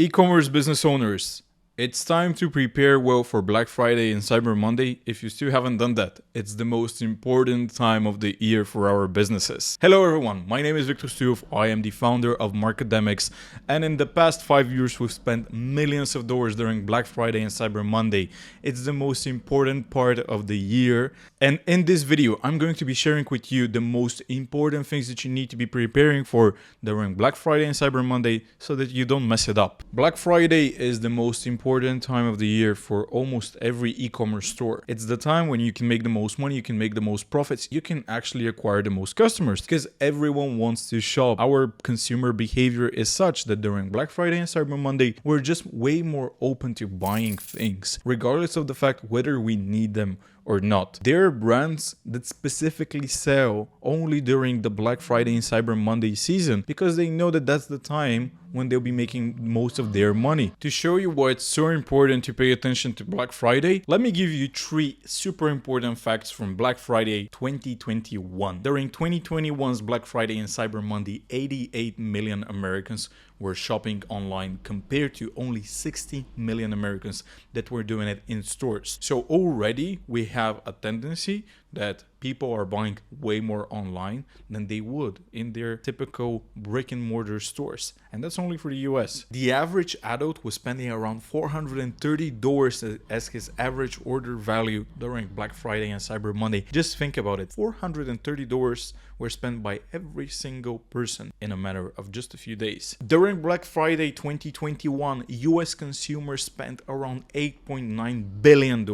E-commerce business owners, it's time to prepare well for Black Friday and Cyber Monday. If you still haven't done that, it's the most important time of the year for our businesses. Hello everyone, my name is Victor Stuyf. I am the founder of Markademics, and in the past 5 years we've spent millions of dollars during Black Friday and Cyber Monday. It's the most important part of the year, and in this video I'm going to be sharing with you the most important things that you need to be preparing for during Black Friday and Cyber Monday so that you don't mess it up. Black Friday is the most important time of the year for almost every e-commerce store. It's the time when you can make the most money, you can make the most profits, you can actually acquire the most customers because everyone wants to shop. Our consumer behavior is such that during Black Friday and Cyber Monday, we're just way more open to buying things, regardless of the fact whether we need them or not. There are brands that specifically sell only during the Black Friday and Cyber Monday season because they know that that's the time when they'll be making most of their money. To show you why it's so important to pay attention to Black Friday, let me give you 3 super important facts from Black Friday 2021. During 2021's Black Friday and Cyber Monday, 88 million Americans were shopping online compared to only 60 million Americans that were doing it in stores. So already we have a tendency that people are buying way more online than they would in their typical brick and mortar stores. And that's only for the US. The average adult was spending around $430 as his average order value during Black Friday and Cyber Monday. Just think about it. $430 were spent by every single person in a matter of just a few days. During Black Friday 2021, US consumers spent around $8.9 billion.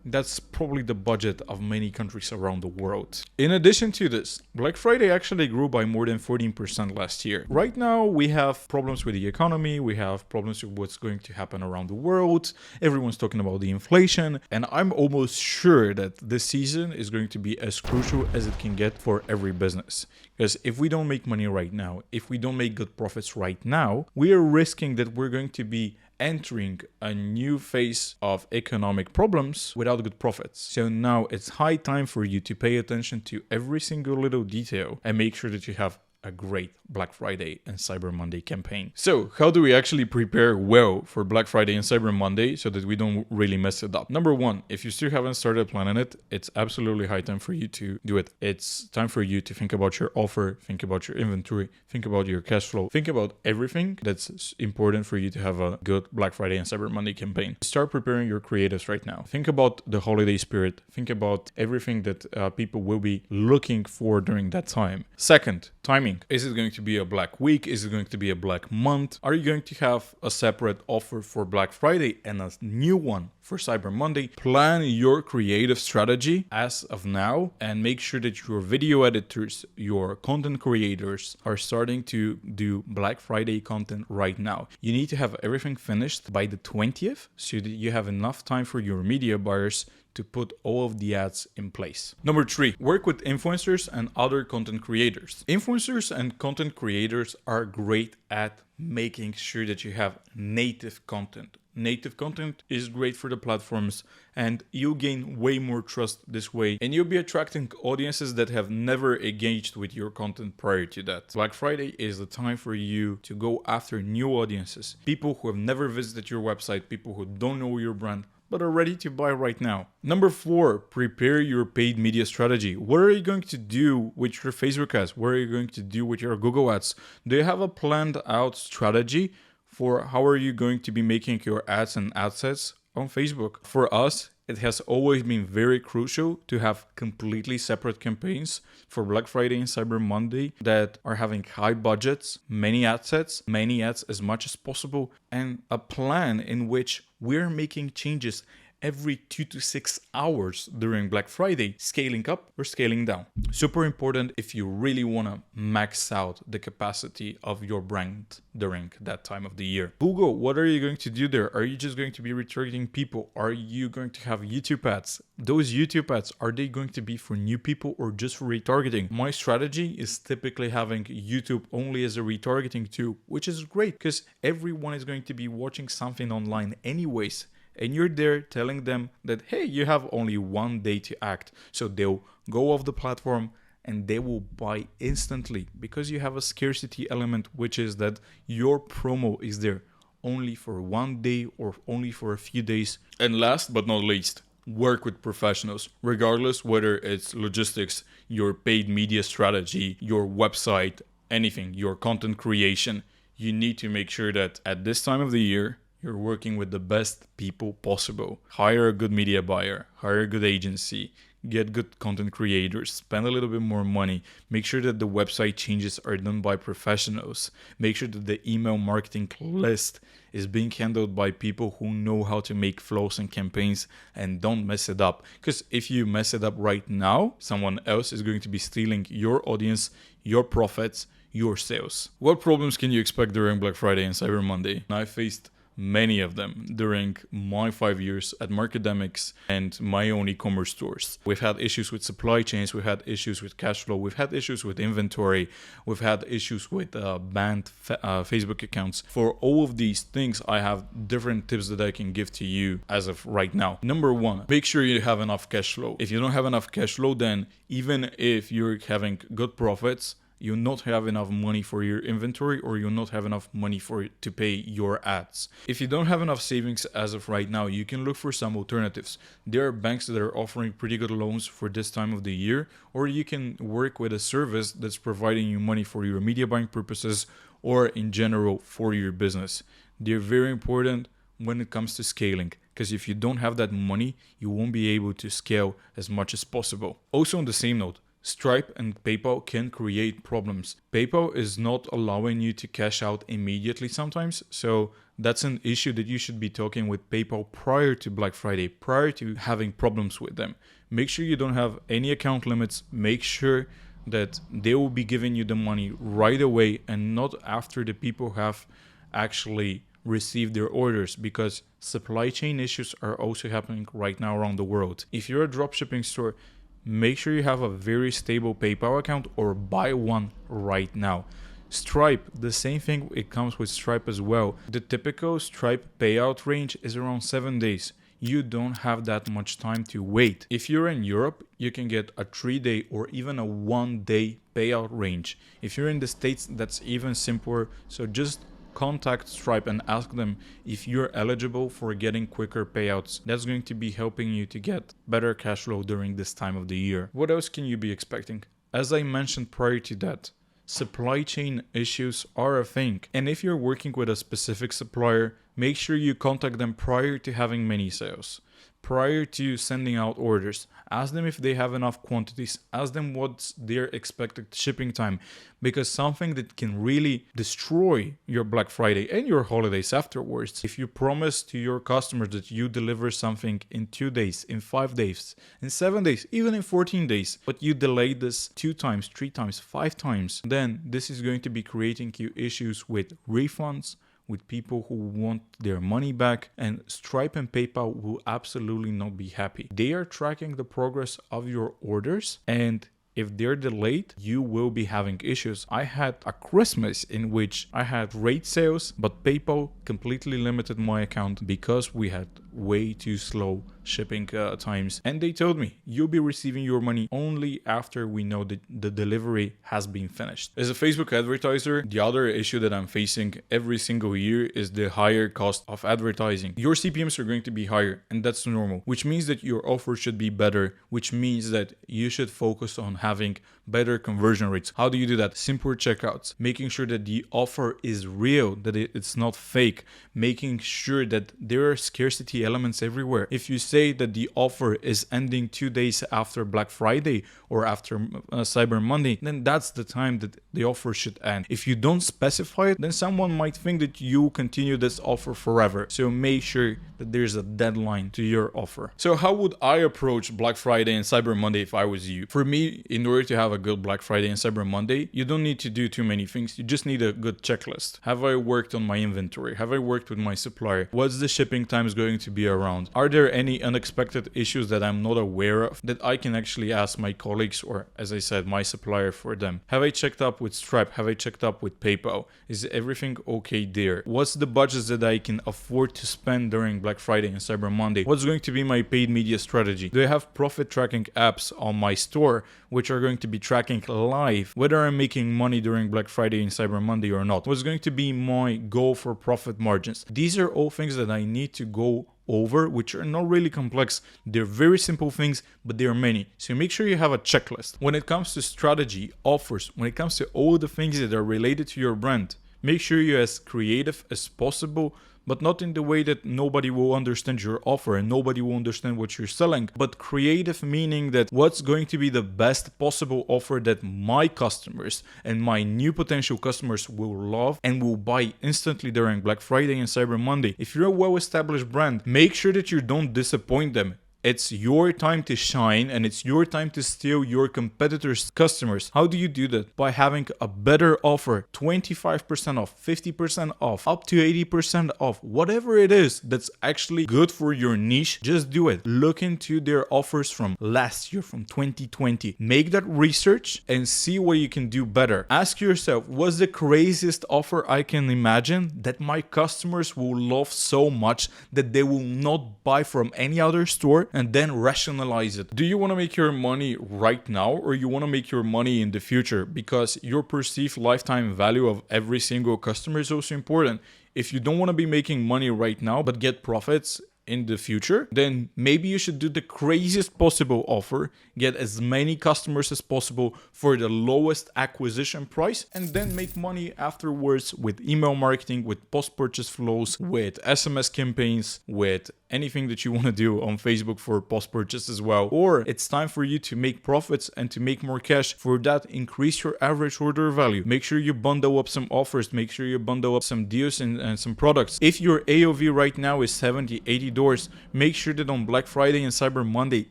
That's probably the budget of many countries around the world. In addition to this, Black Friday actually grew by more than 14% last year. Right now, we have problems with the economy, we have problems with what's going to happen around the world, everyone's talking about the inflation, and I'm almost sure that this season is going to be as crucial as it can get for every business. Because if we don't make money right now, if we don't make good profits right now, we are risking that we're going to be entering a new phase of economic problems without good profits. So now it's high time for you to pay attention to every single little detail and make sure that you have a great Black Friday and Cyber Monday campaign. So how do we actually prepare well for Black Friday and Cyber Monday so that we don't really mess it up? Number one, if you still haven't started planning it, it's absolutely high time for you to do it. It's time for you to think about your offer, think about your inventory, think about your cash flow, think about everything that's important for you to have a good Black Friday and Cyber Monday campaign. Start preparing your creatives right now. Think about the holiday spirit. Think about everything that people will be looking for during that time. Second, timing. Is it going to be a Black Week? Is it going to be a Black Month? Are you going to have a separate offer for Black Friday and a new one for Cyber Monday? Plan your creative strategy as of now and make sure that your video editors, your content creators are starting to do Black Friday content right now. You need to have everything finished by the 20th so that you have enough time for your media buyers to put all of the ads in place. Number 3, work with influencers and other content creators. Influencers and content creators are great at making sure that you have native content. Native content is great for the platforms and you'll gain way more trust this way and you'll be attracting audiences that have never engaged with your content prior to that. Black Friday is the time for you to go after new audiences, people who have never visited your website, people who don't know your brand, but are ready to buy right now. Number 4, prepare your paid media strategy. What are you going to do with your Facebook ads? What are you going to do with your Google ads? Do you have a planned out strategy for how are you going to be making your ads and ad sets on Facebook? For us, it has always been very crucial to have completely separate campaigns for Black Friday and Cyber Monday that are having high budgets, many ad sets, many ads as much as possible, and a plan in which we're making changes every 2 to 6 hours during Black Friday, scaling up or scaling down. Super important if you really want to max out the capacity of your brand during that time of the year. Google, what are you going to do there? Are you just going to be retargeting people? Are you going to have YouTube ads? Those YouTube ads, are they going to be for new people or just for retargeting? My strategy is typically having YouTube only as a retargeting tool, which is great because everyone is going to be watching something online anyways. And you're there telling them that, hey, you have only one day to act. So they'll go off the platform and they will buy instantly because you have a scarcity element, which is that your promo is there only for one day or only for a few days. And last but not least, work with professionals, regardless whether it's logistics, your paid media strategy, your website, anything, your content creation. You need to make sure that at this time of the year, you're working with the best people possible. Hire a good media buyer, hire a good agency, get good content creators, spend a little bit more money, make sure that the website changes are done by professionals, make sure that the email marketing list is being handled by people who know how to make flows and campaigns and don't mess it up. Because if you mess it up right now, someone else is going to be stealing your audience, your profits, your sales. What problems can you expect during Black Friday and Cyber Monday? I faced many of them during my 5 years at Markademics and my own e-commerce stores. We've had issues with supply chains, we've had issues with cash flow, we've had issues with inventory, we've had issues with banned Facebook accounts. For all of these things, I have different tips that I can give to you as of right now. Number one, make sure you have enough cash flow. If you don't have enough cash flow, then even if you're having good profits, you'll not have enough money for your inventory, or you'll not have enough money to pay your ads. If you don't have enough savings as of right now, you can look for some alternatives. There are banks that are offering pretty good loans for this time of the year, or you can work with a service that's providing you money for your media buying purposes or in general for your business. They're very important when it comes to scaling, because if you don't have that money, you won't be able to scale as much as possible. Also, on the same note, Stripe and PayPal can create problems. PayPal is not allowing you to cash out immediately sometimes, so that's an issue that you should be talking with PayPal prior to Black Friday, prior to having problems with them. Make sure you don't have any account limits. Make sure that they will be giving you the money right away and not after the people have actually received their orders, because supply chain issues are also happening right now around the world. If you're a dropshipping store, make sure you have a very stable PayPal account or buy one right now. Stripe, the same thing, it comes with Stripe as well. The typical Stripe payout range is around 7 days. You don't have that much time to wait. If you're in Europe, you can get a 3-day or even a 1-day payout range. If you're in the States, that's even simpler. So just contact Stripe and ask them if you're eligible for getting quicker payouts. That's going to be helping you to get better cash flow during this time of the year. What else can you be expecting? As I mentioned prior to that, supply chain issues are a thing. And if you're working with a specific supplier, make sure you contact them prior to having many sales. Prior to sending out orders, ask them if they have enough quantities, ask them what's their expected shipping time, because something that can really destroy your Black Friday and your holidays afterwards. If you promise to your customers that you deliver something in 2 days, in 5 days, in 7 days, even in 14 days, but you delay this 2 times, 3 times, 5 times, then this is going to be creating you issues with refunds, with people who want their money back, and Stripe and PayPal will absolutely not be happy. They are tracking the progress of your orders, and if they're delayed, you will be having issues. I had a Christmas in which I had great sales, but PayPal completely limited my account because we had way too slow shipping times. And they told me, you'll be receiving your money only after we know that the delivery has been finished. As a Facebook advertiser, the other issue that I'm facing every single year is the higher cost of advertising. Your CPMs are going to be higher, and that's normal, which means that your offer should be better, which means that you should focus on having better conversion rates. How do you do that? Simpler checkouts, making sure that the offer is real, that it's not fake, making sure that there are scarcity elements everywhere. If you say that the offer is ending 2 days after Black Friday or after Cyber Monday, then that's the time that the offer should end. If you don't specify it, then someone might think that you continue this offer forever. So make sure that there's a deadline to your offer. So how would I approach Black Friday and Cyber Monday if I was you? For me, in order to have a good Black Friday and Cyber Monday, you don't need to do too many things. You just need a good checklist. Have I worked on my inventory? Have I worked with my supplier? What's the shipping times going to be around? Are there any unexpected issues that I'm not aware of that I can actually ask my colleagues or, as I said, my supplier for them? Have I checked up with Stripe? Have I checked up with PayPal? Is everything okay there? What's the budgets that I can afford to spend during Black Black Friday and Cyber Monday? What's going to be my paid media strategy? Do I have profit tracking apps on my store which are going to be tracking live whether I'm making money during Black Friday and Cyber Monday or not? What's going to be my goal for profit margins? These are all things that I need to go over, which are not really complex. They're very simple things, but there are many. So make sure you have a checklist. When it comes to strategy, offers, when it comes to all the things that are related to your brand, make sure you're as creative as possible, but not in the way that nobody will understand your offer and nobody will understand what you're selling, but creative meaning that what's going to be the best possible offer that my customers and my new potential customers will love and will buy instantly during Black Friday and Cyber Monday. If you're a well-established brand, make sure that you don't disappoint them. It's your time to shine and it's your time to steal your competitors' customers. How do you do that? By having a better offer, 25% off, 50% off, up to 80% off, whatever it is that's actually good for your niche, just do it. Look into their offers from last year, from 2020. Make that research and see what you can do better. Ask yourself, what's the craziest offer I can imagine that my customers will love so much that they will not buy from any other store? And then rationalize it. Do you want to make your money right now or you want to make your money in the future? Because your perceived lifetime value of every single customer is also important. If you don't want to be making money right now but get profits in the future, then maybe you should do the craziest possible offer, get as many customers as possible for the lowest acquisition price, and then make money afterwards with email marketing, with post-purchase flows, with SMS campaigns, with anything that you want to do on Facebook for post-purchase as well. Or it's time for you to make profits and to make more cash. For that, increase your average order value. Make sure you bundle up some offers. Make sure you bundle up some deals and some products. If your AOV right now is $70, $80, make sure that on Black Friday and Cyber Monday,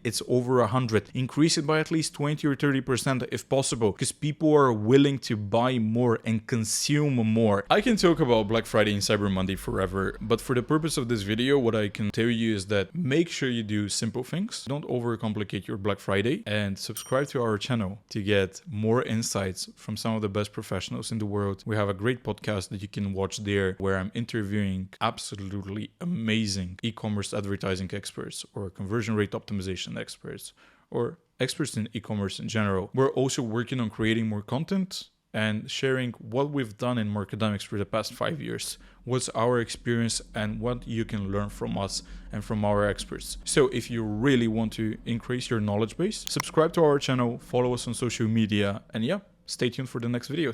it's over 100. Increase it by at least 20 or 30% if possible, because people are willing to buy more and consume more. I can talk about Black Friday and Cyber Monday forever, but for the purpose of this video, what I can tell you is that make sure you do simple things. Don't overcomplicate your Black Friday, and subscribe to our channel to get more insights from some of the best professionals in the world. We have a great podcast that you can watch there where I'm interviewing absolutely amazing e-commerce advertising experts or conversion rate optimization experts or experts in e-commerce in general. We're also working on creating more content and sharing what we've done in Markademics for the past 5 years. What's our experience and what you can learn from us and from our experts. So if you really want to increase your knowledge base, subscribe to our channel, follow us on social media, and yeah, stay tuned for the next videos.